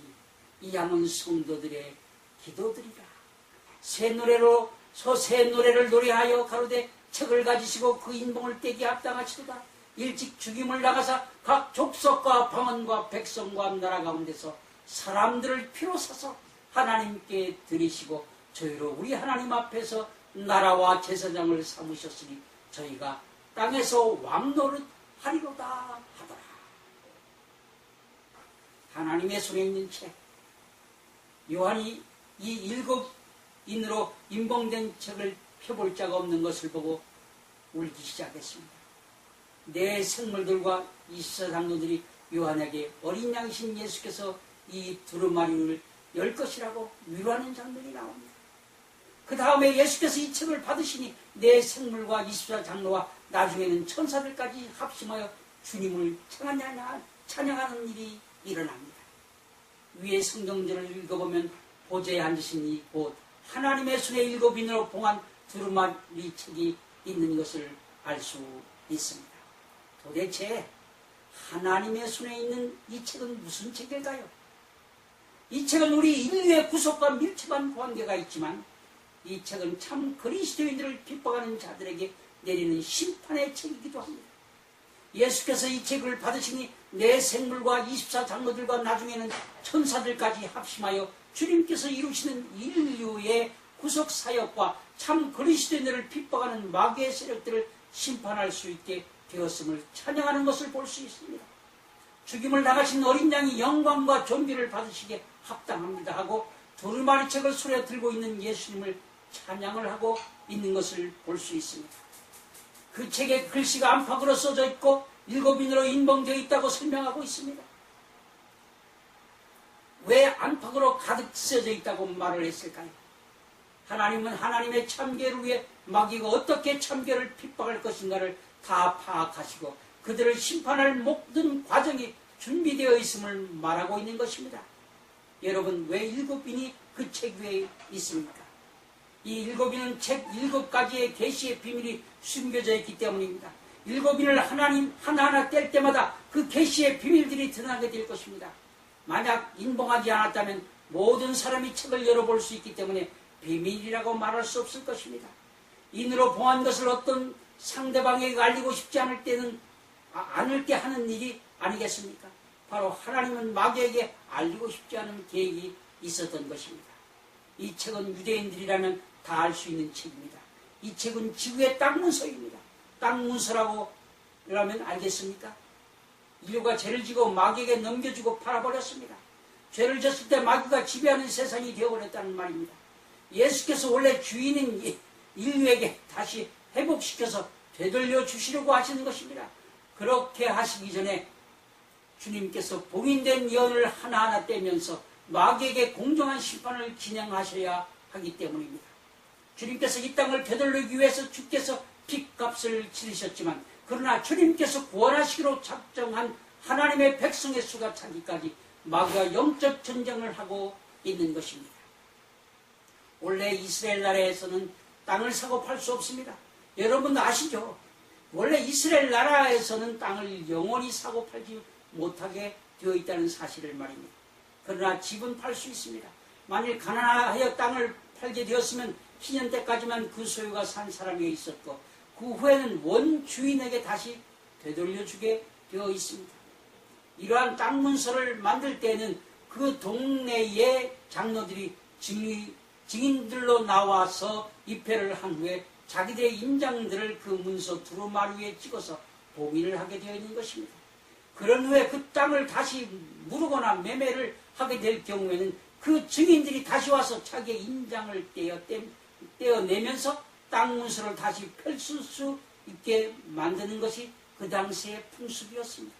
이 양은 성도들의 기도들이라. 새 노래를 노래하여 가로되 책을 가지시고 그 인봉을 떼기 합당하시도다. 일찍 죽임을 나가사 각 족속과 방언과 백성과 나라 가운데서 사람들을 피로 사서 하나님께 드리시고 저희로 우리 하나님 앞에서 나라와 제사장을 삼으셨으니 저희가 땅에서 왕노릇 하리로다 하더라. 하나님의 손에 있는 책, 요한이 이 7인으로 인봉된 책을 펴볼 자가 없는 것을 보고 울기 시작했습니다. 네 생물들과 24장로들이 요한에게 어린 양이신 예수께서 이 두루마리를 열 것이라고 위로하는 장면이 나옵니다. 그 다음에 예수께서 이 책을 받으시니 네 생물과 24장로와 나중에는 천사들까지 합심하여 주님을 찬양하는 일이 일어납니다. 위에 성경절을 읽어보면 보좌에 앉으신 이 곧 하나님의 손에 7인으로 봉한 두루마리 책이 있는 것을 알 수 있습니다. 도대체 하나님의 손에 있는 이 책은 무슨 책일까요? 이 책은 우리 인류의 구속과 밀접한 관계가 있지만 이 책은 참 그리스도인들을 핍박하는 자들에게 내리는 심판의 책이기도 합니다. 예수께서 이 책을 받으시니 내 생물과 24장로들과 나중에는 천사들까지 합심하여 주님께서 이루시는 인류의 구속사역과 참 그리스도인들을 핍박하는 마귀의 세력들을 심판할 수 있게 되었음을 찬양하는 것을 볼 수 있습니다. 죽임을 당하신 어린 양이 영광과 존귀를 받으시기에 합당합니다 하고 두루마리 책을 손에 들고 있는 예수님을 찬양을 하고 있는 것을 볼 수 있습니다. 그 책에 글씨가 안팎으로 써져 있고 7인으로 인봉되어 있다고 설명하고 있습니다. 왜 안팎으로 가득 써져 있다고 말을 했을까요? 하나님은 하나님의 참계를 위해 마귀가 어떻게 참계를 핍박할 것인가를 다 파악하시고 그들을 심판할 모든 과정이 준비되어 있음을 말하고 있는 것입니다. 여러분, 왜 7인이 그 책 위에 있습니까? 이 7인은 책 7가지의 계시의 비밀이 숨겨져 있기 때문입니다. 7인을 하나님 하나하나 뗄 때마다 그 계시의 비밀들이 드러나게 될 것입니다. 만약 인봉하지 않았다면 모든 사람이 책을 열어볼 수 있기 때문에 비밀이라고 말할 수 없을 것입니다. 인으로 봉한 것을 어떤 상대방에게 알리고 싶지 않을 때는 않을 때 하는 일이 아니겠습니까? 바로 하나님은 마귀에게 알리고 싶지 않은 계획이 있었던 것입니다. 이 책은 유대인들이라면 다 알 수 있는 책입니다. 이 책은 지구의 땅 문서입니다. 땅 문서라고 그러면 알겠습니까? 인류가 죄를 지고 마귀에게 넘겨주고 팔아버렸습니다. 죄를 졌을 때 마귀가 지배하는 세상이 되어버렸다는 말입니다. 예수께서 원래 주인인 인류에게 다시 회복시켜서 되돌려 주시려고 하시는 것입니다. 그렇게 하시기 전에 주님께서 봉인된 예언을 하나하나 떼면서 마귀에게 공정한 심판을 진행하셔야 하기 때문입니다. 주님께서 이 땅을 되돌리기 위해서 주께서 핏값을 치르셨지만 그러나 주님께서 구원하시기로 작정한 하나님의 백성의 수가 차기까지 마귀가 영적 전쟁을 하고 있는 것입니다. 원래 이스라엘 나라에서는 땅을 사고 팔 수 없습니다. 여러분 아시죠? 원래 이스라엘 나라에서는 땅을 영원히 사고 팔지 못하게 되어 있다는 사실을 말입니다. 그러나 집은 팔 수 있습니다. 만일 가난하여 땅을 팔게 되었으면 희년 때까지만 그 소유가 산 사람이 있었고 그 후에는 원 주인에게 다시 되돌려주게 되어 있습니다. 이러한 땅 문서를 만들 때는 그 동네의 장로들이 증인들로 나와서 입회를 한 후에 자기들의 인장들을 그 문서 두루마리 위에 찍어서 봉인을 하게 되어 있는 것입니다. 그런 후에 그 땅을 다시 무르거나 매매를 하게 될 경우에는 그 증인들이 다시 와서 자기의 인장을 떼어내면서 땅 문서를 다시 펼칠 수 있게 만드는 것이 그 당시의 풍습이었습니다.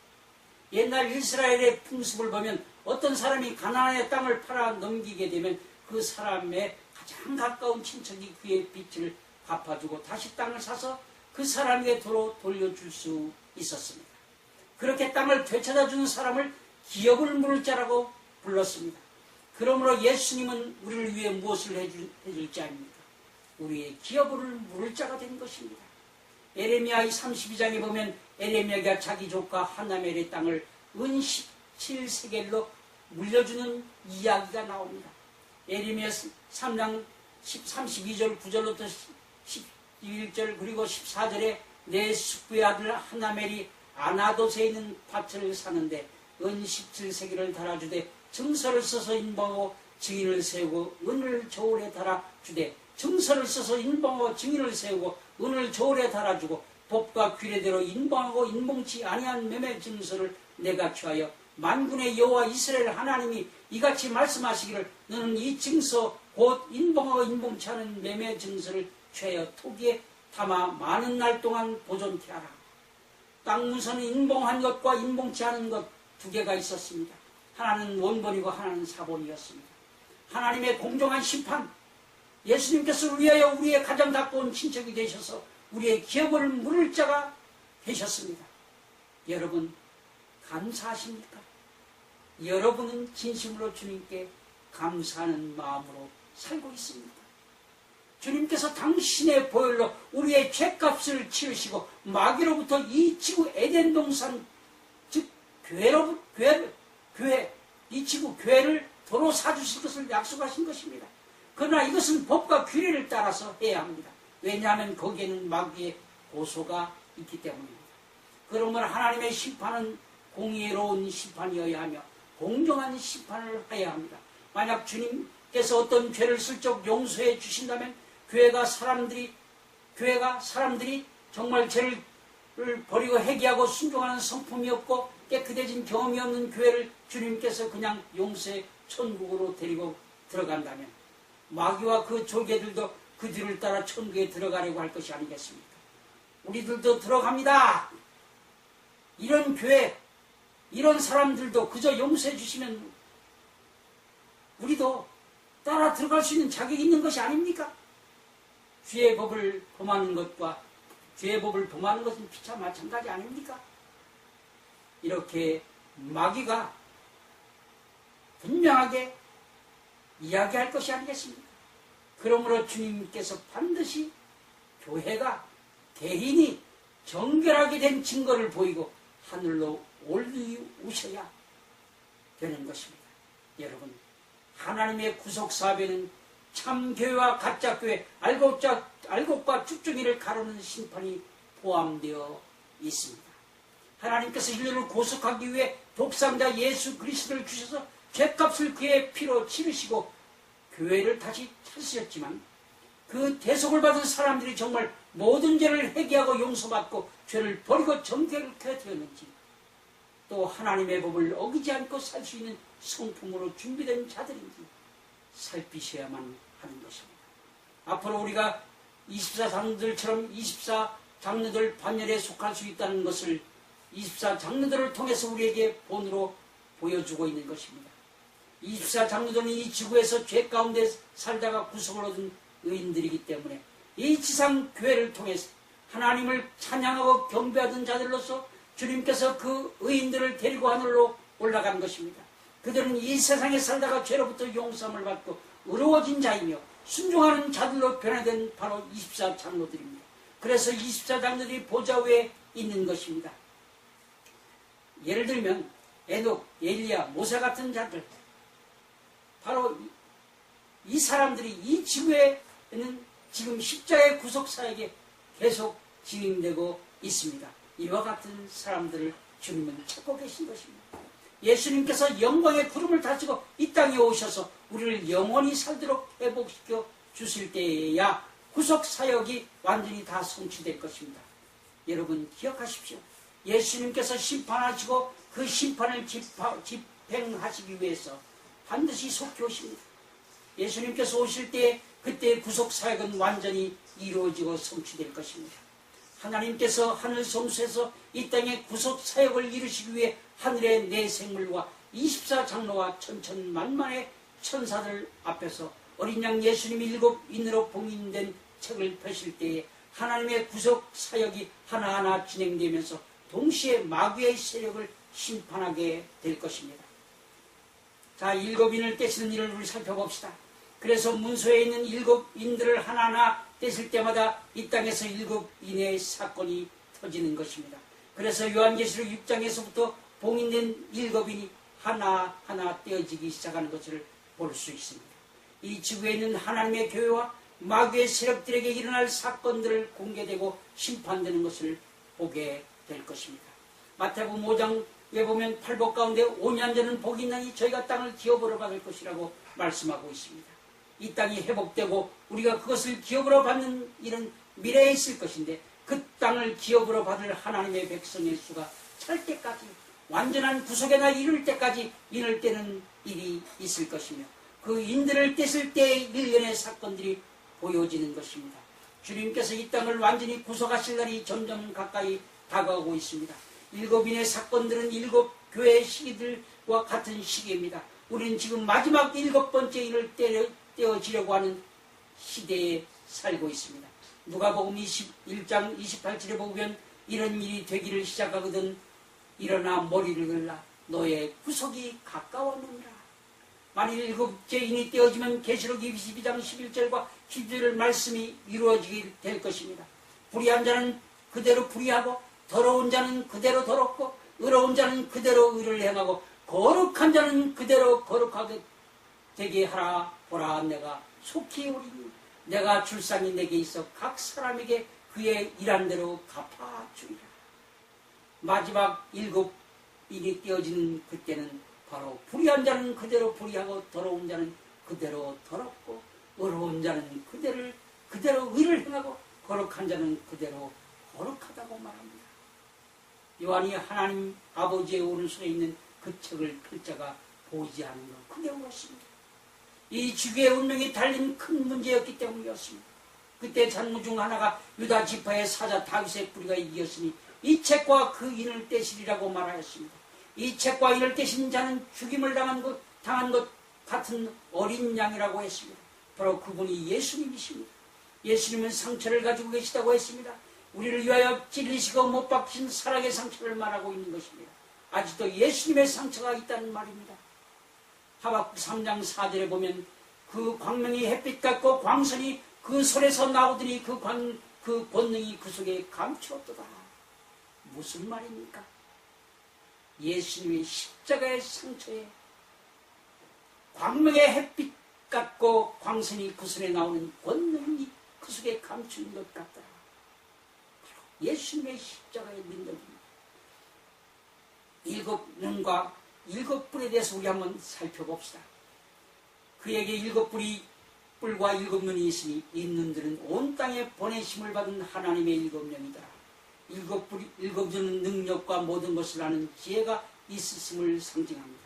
옛날 이스라엘의 풍습을 보면 어떤 사람이 가나안의 땅을 팔아 넘기게 되면 그 사람의 가장 가까운 친척이 그의 빚을 갚아주고 다시 땅을 사서 그 사람에게 도로 돌려줄 수 있었습니다. 그렇게 땅을 되찾아주는 사람을 기업을 물을 자라고 불렀습니다. 그러므로 예수님은 우리를 위해 무엇을 해줄 자 아닙니까? 우리의 기업을 물을 자가 된 것입니다. 에레미야 32장에 보면 에레미야가 자기 조카 하나멜의 땅을 은 17세겔로 물려주는 이야기가 나옵니다. 에레미야 3장 32절 9절부터 11절 그리고 14절에 내 숙부의 아들 하나멜이 아나돗에 있는 밭을 사는데 은 17세겔을 달아주되 증서를 써서 인봉하고 증인을 세우고 은을 저울에 달아주되 증서를 써서 인봉하고 증인을 세우고 은을 저울에 달아주고 법과 규례대로 인봉하고 인봉치 아니한 매매 증서를 내가 취하여 만군의 여호와 이스라엘 하나님이 이같이 말씀하시기를 너는 이 증서 곧 인봉하고 인봉치 않은 매매 증서를 취하여 토기에 담아 많은 날 동안 보존케 하라. 땅 문서는 인봉한 것과 인봉치 않은 것 두 개가 있었습니다. 하나는 원본이고 하나는 사본이었습니다. 하나님의 공정한 심판, 예수님께서 위하여 우리의 가장 가까운 친척이 되셔서 우리의 기업을 물을 자가 되셨습니다. 여러분 감사하십니까? 여러분은 진심으로 주님께 감사하는 마음으로 살고 있습니까? 주님께서 당신의 보혈로 우리의 죄값을 치르시고 마귀로부터 이 지구 에덴 동산 즉 교회 이 지구 교회를 도로 사주실 것을 약속하신 것입니다. 그러나 이것은 법과 규례를 따라서 해야 합니다. 왜냐하면 거기에는 마귀의 고소가 있기 때문입니다. 그러므로 하나님의 심판은 공의로운 심판이어야 하며 공정한 심판을 해야 합니다. 만약 주님께서 어떤 죄를 슬쩍 용서해 주신다면 교회가 사람들이 정말 죄를 버리고 회개하고 순종하는 성품이 없고 깨끗해진 경험이 없는 교회를 주님께서 그냥 용서의 천국으로 데리고 들어간다면 마귀와 그 졸개들도 그 뒤를 따라 천국에 들어가려고 할 것이 아니겠습니까? 우리들도 들어갑니다. 이런 교회, 이런 사람들도 그저 용서해 주시면 우리도 따라 들어갈 수 있는 자격이 있는 것이 아닙니까? 주의 법을 범하는 것과 주의 법을 범하는 것은 피차 마찬가지 아닙니까? 이렇게 마귀가 분명하게 이야기할 것이 아니겠습니까? 그러므로 주님께서 반드시 교회가 개인이 정결하게 된 증거를 보이고 하늘로 올리우셔야 되는 것입니다. 여러분, 하나님의 구속사업에는 참교회와 가짜교회, 알곡과 쭉쭉이를 가르는 심판이 포함되어 있습니다. 하나님께서 인류를 구속하기 위해 독생자 예수 그리스도를 주셔서 죄값을 그의 피로 치르시고 교회를 다시 찾으셨지만 그 대속을 받은 사람들이 정말 모든 죄를 회개하고 용서받고 죄를 버리고 정결케 되었는지 또 하나님의 법을 어기지 않고 살 수 있는 성품으로 준비된 자들인지 살피셔야만 하는 것입니다. 앞으로 우리가 24장로들처럼 24장로들 반열에 속할 수 있다는 것을 24장로들을 통해서 우리에게 본으로 보여주고 있는 것입니다. 24장로들은 이 지구에서 죄 가운데 살다가 구속을 얻은 의인들이기 때문에 이 지상 교회를 통해서 하나님을 찬양하고 경배하던 자들로서 주님께서 그 의인들을 데리고 하늘로 올라간 것입니다. 그들은 이 세상에 살다가 죄로부터 용서함을 받고 의로워진 자이며 순종하는 자들로 변화된 바로 24장로들입니다. 그래서 24장로들이 보좌 위에 있는 것입니다. 예를 들면 에녹, 엘리야, 모세 같은 자들, 바로 이 사람들이 이 지구에는 지금 십자가의 구속사에게 계속 진행되고 있습니다. 이와 같은 사람들을 주님은 찾고 계신 것입니다. 예수님께서 영광의 구름을 타시고 이 땅에 오셔서 우리를 영원히 살도록 회복시켜 주실 때에야 구속사역이 완전히 다 성취될 것입니다. 여러분 기억하십시오. 예수님께서 심판하시고 그 심판을 집행하시기 위해서 반드시 속히 오십니다. 예수님께서 오실 때 그때의 구속사역은 완전히 이루어지고 성취될 것입니다. 하나님께서 하늘 성수에서 이 땅에 구속사역을 이루시기 위해 하늘의 네 생물과 24장로와 천천만만의 천사들 앞에서 어린 양 예수님이 7인으로 봉인된 책을 펴실 때에 하나님의 구속사역이 하나하나 진행되면서 동시에 마귀의 세력을 심판하게 될 것입니다. 자, 7인을 떼시는 일을 우리 살펴봅시다. 그래서 문서에 있는 7인들을 하나하나 떼실 때마다 이 땅에서 7인의 사건이 터지는 것입니다. 그래서 요한계시록 6장에서부터 봉인된 7인이 하나하나 떼어지기 시작하는 것을 볼 수 있습니다. 이 지구에 있는 하나님의 교회와 마귀의 세력들에게 일어날 사건들을 공개되고 심판되는 것을 보게 될 것입니다. 마태복음 5장에 보면 팔복 가운데 5년 전은 복이 있나니 저희가 땅을 기업으로 받을 것이라고 말씀하고 있습니다. 이 땅이 회복되고 우리가 그것을 기업으로 받는 일은 미래에 있을 것인데 그 땅을 기업으로 받을 하나님의 백성의 수가 찰 때까지 완전한 구속의 날 이룰 때까지 인을 떼는 일이 있을 것이며 그 인들을 떼실 때의 일련의 사건들이 보여지는 것입니다. 주님께서 이 땅을 완전히 구속하실 날이 점점 가까이 다가오고 있습니다. 7인의 사건들은 7교회의 시기들과 같은 시기입니다. 우리는 지금 마지막 7번째 인을 떼어지려고 하는 시대에 살고 있습니다. 누가복음 21장 28절에 보면 이런 일이 되기를 시작하거든 일어나 머리를 들라 너의 구속이 가까웠느니라. 만일 7째 인이 떼어지면 계시록 22장 11절과 12절 말씀이 이루어지게 될 것입니다. 불의한 자는 그대로 불의하고 더러운 자는 그대로 더럽고 의로운 자는 그대로 의를 행하고 거룩한 자는 그대로 거룩하게 되게 하라. 보라 내가 속히 오리니 내가 줄상이 내게 있어 각 사람에게 그의 일한 대로 갚아주리라. 마지막 7 일이 떼어지는 그때는 바로 불의한 자는 그대로 불의하고 더러운 자는 그대로 더럽고 어려운 자는 그대로 의를 행하고 거룩한 자는 그대로 거룩하다고 말합니다. 요한이 하나님 아버지의 오른손에 있는 그 책을 펼자가 보이지 않는 것, 그게 무엇입니다. 이 주기의 운명이 달린 큰 문제였기 때문이었습니다. 그때 잔무 중 하나가 유다 지파의 사자 다윗의 뿌리가 이겼으니 이 책과 그 인을 떼시리라고 말하였습니다. 이 책과 인을 떼신 자는 죽임을 당한 것 같은 어린 양이라고 했습니다. 바로 그분이 예수님이십니다. 예수님은 상처를 가지고 계시다고 했습니다. 우리를 위하여 찔리시고 못 박히신 사랑의 상처를 말하고 있는 것입니다. 아직도 예수님의 상처가 있다는 말입니다. 하박국 3장 4절에 보면 그 광명이 햇빛 같고 광선이 그 손에서 나오더니 그 권능이 그 속에 감추었도다. 무슨 말입니까? 예수님의 십자가의 상처에 광명의 햇빛 같고 광선이 그 손에 나오는 권능이 그 속에 감춘 것 같다. 예수님의 십자가의 능력입니다. 7눈과 7뿔에 대해서 우리 한번 살펴봅시다. 그에게 7뿔과 7눈이 있으니 이 눈들은 온 땅에 보내심을 받은 하나님의 7명이다. 7눈은 능력과 모든 것을 아는 지혜가 있으심을 상징합니다.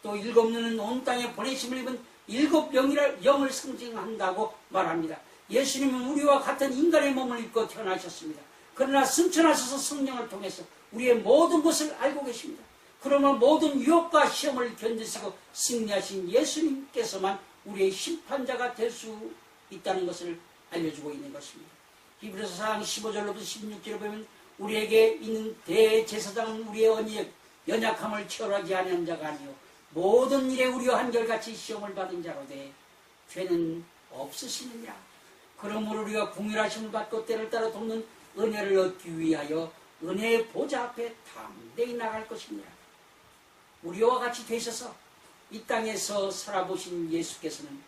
또 7눈은 온 땅에 보내심을 입은 7영을 상징한다고 말합니다. 예수님은 우리와 같은 인간의 몸을 입고 태어나셨습니다. 그러나 승천하셔서 성령을 통해서 우리의 모든 것을 알고 계십니다. 그러면 모든 유혹과 시험을 견디시고 승리하신 예수님께서만 우리의 심판자가 될 수 있다는 것을 알려주고 있는 것입니다. 히브리서 4장 15절로부터 16절에 보면 우리에게 있는 대제사장은 우리의 연약함을 체험하지 않은 자가 아니요 모든 일에 우리와 한결같이 시험을 받은 자로되 죄는 없으시느냐. 그러므로 우리가 궁일하심을 받고 때를 따라 돕는 은혜를 얻기 위하여 은혜의 보좌 앞에 담대히 나갈 것입니다. 우리와 같이 되셔서 이 땅에서 살아보신 예수께서는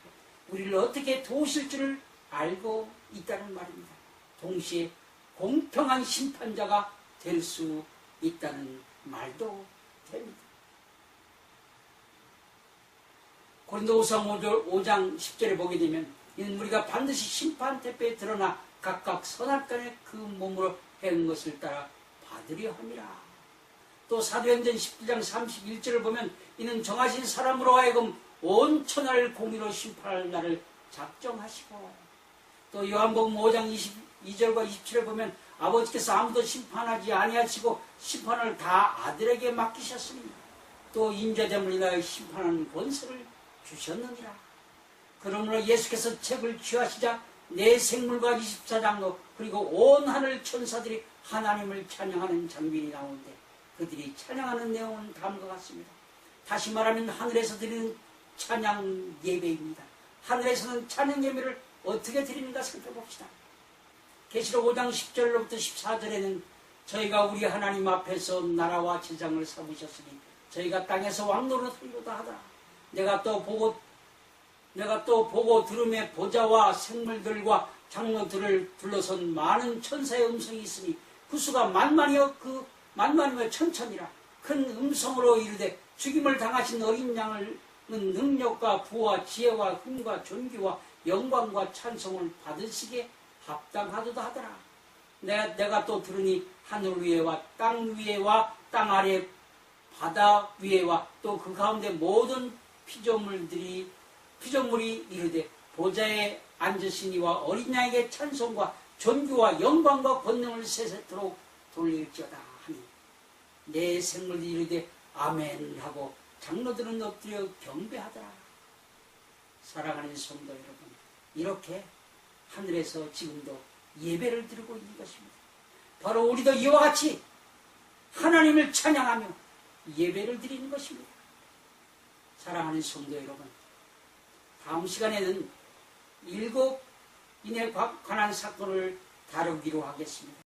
우리를 어떻게 도우실 줄을 알고 있다는 말입니다. 동시에 공평한 심판자가 될 수 있다는 말도 됩니다. 고린도후서 5장 10절에 보게 되면 이는 우리가 반드시 심판 대표에 드러나 각각 선악간에 그 몸으로 행한 것을 따라 받으려 함이라. 또 사도행전 17장 31절을 보면 이는 정하신 사람으로 하여금 온 천하를 공의로 심판할 날을 작정하시고, 또 요한복음 5장 22절과 27을 보면 아버지께서 아무도 심판하지 아니하시고 심판을 다 아들에게 맡기셨으니 또 인자됨을 인하여 심판하는 권세를 주셨느니라. 그러므로 예수께서 책을 취하시자 내 생물과 24장로 그리고 온 하늘 천사들이 하나님을 찬양하는 장면이 나오는데 그들이 찬양하는 내용은 다음과 같습니다. 다시 말하면 하늘에서 드리는 찬양 예배입니다. 하늘에서는 찬양 예배를 어떻게 드리는가 살펴봅시다. 계시록 5장 10절로부터 14절에는 저희가 우리 하나님 앞에서 나라와 제장을 삼으셨으니 저희가 땅에서 왕노릇하리로다 하더라. 내가 또 보고 들음에 보좌와 생물들과 장로들을 둘러선 많은 천사의 음성이 있으니 그 수가 만만이여 천천이라. 큰 음성으로 이르되 죽임을 당하신 어린 양을 능력과 부와 지혜와 힘과 존귀와 영광과 찬송을 받으시기에 합당하도다 하더라. 내가 또 들으니 하늘 위에와 땅 위에와 땅 아래 바다 위에와 또 그 가운데 모든 피조물이 이르되 보좌에 앉으시니와 어린 양에게 찬송과 존귀와 영광과 권능을 세세토록 돌릴지어다 하니 내 생물이 이르되 아멘 하고 장로들은 엎드려 경배하더라. 사랑하는 성도 여러분, 이렇게 하늘에서 지금도 예배를 드리고 있는 것입니다. 바로 우리도 이와 같이 하나님을 찬양하며 예배를 드리는 것입니다. 사랑하는 성도 여러분, 다음 시간에는 7인에 관한 사건을 다루기로 하겠습니다.